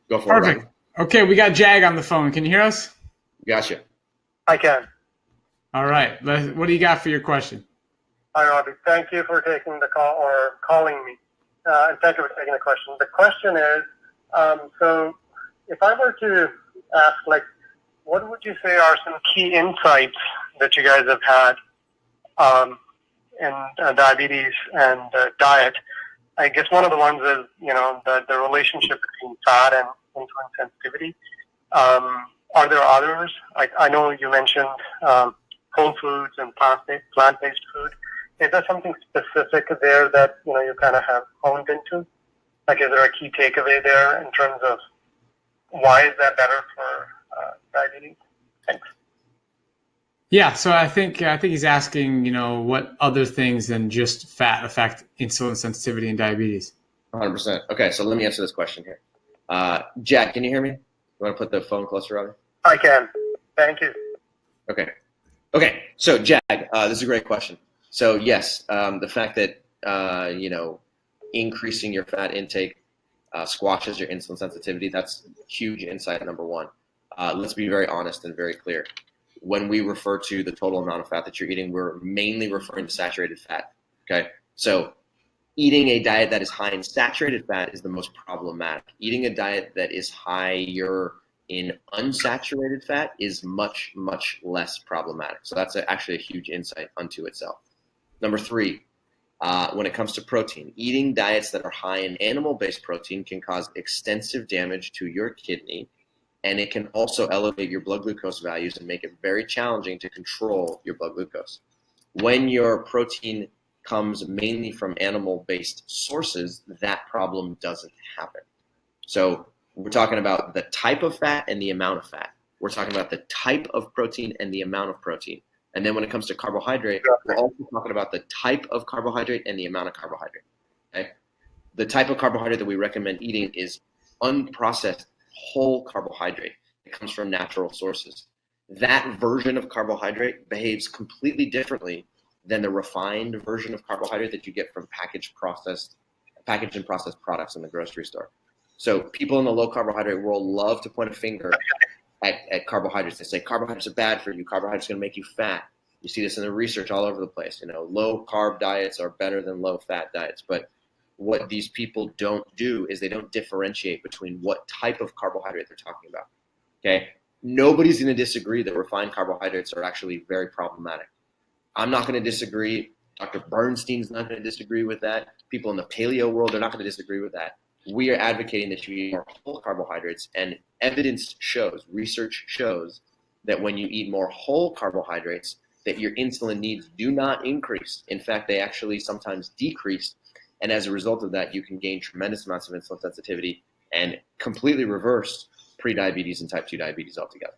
Go for it, Perfect. Robby. Okay, we got Jag on the phone. Can you hear us? Gotcha. I can. All right. What do you got for your question? Hi, Robby. Thank you for taking the call or calling me. And thank you for taking the question. The question is, so if I were to ask, like, what would you say are some key insights that you guys have had in diabetes and diet? I guess one of the ones is, the relationship between fat and insulin sensitivity. Are there others? I know you mentioned whole foods and plant-based food. Is there something specific there that, you kind of have honed into? Like, is there a key takeaway there in terms of why is that better for diabetes? Thanks. Yeah, so I think he's asking, what other things than just fat affect insulin sensitivity and diabetes. 100%. Okay, so let me answer this question here. Jack, can you hear me? You want to put the phone closer, Robby? I can. Thank you. Okay. So Jag, this is a great question. So yes, the fact that increasing your fat intake squashes your insulin sensitivity, that's huge insight number one. Let's be very honest and very clear. When we refer to the total amount of fat that you're eating, we're mainly referring to saturated fat. Okay, so eating a diet that is high in saturated fat is the most problematic. Eating a diet that is higher in unsaturated fat is much, much less problematic. So that's actually a huge insight unto itself. Number three, when it comes to protein, eating diets that are high in animal-based protein can cause extensive damage to your kidney, and it can also elevate your blood glucose values and make it very challenging to control your blood glucose. When your protein comes mainly from animal-based sources, that problem doesn't happen. So we're talking about the type of fat and the amount of fat. We're talking about the type of protein and the amount of protein. And then when it comes to carbohydrate, we're also talking about the type of carbohydrate and the amount of carbohydrate. Okay? The type of carbohydrate that we recommend eating is unprocessed whole carbohydrate. It comes from natural sources. That version of carbohydrate behaves completely differently than the refined version of carbohydrate that you get from packaged and processed products in the grocery store. So people in the low carbohydrate world love to point a finger at carbohydrates. They say carbohydrates are bad for you. Carbohydrates are going to make you fat. You see this in the research all over the place. Low carb diets are better than low fat diets. But what these people don't do is they don't differentiate between what type of carbohydrate they're talking about. Okay? Nobody's going to disagree that refined carbohydrates are actually very problematic. I'm not going to disagree. Dr. Bernstein's not going to disagree with that. People in the paleo world are not going to disagree with that. We are advocating that you eat more whole carbohydrates, and evidence shows, research shows, that when you eat more whole carbohydrates, that your insulin needs do not increase. In fact, they actually sometimes decrease, and as a result of that, you can gain tremendous amounts of insulin sensitivity and completely reverse prediabetes and type 2 diabetes altogether.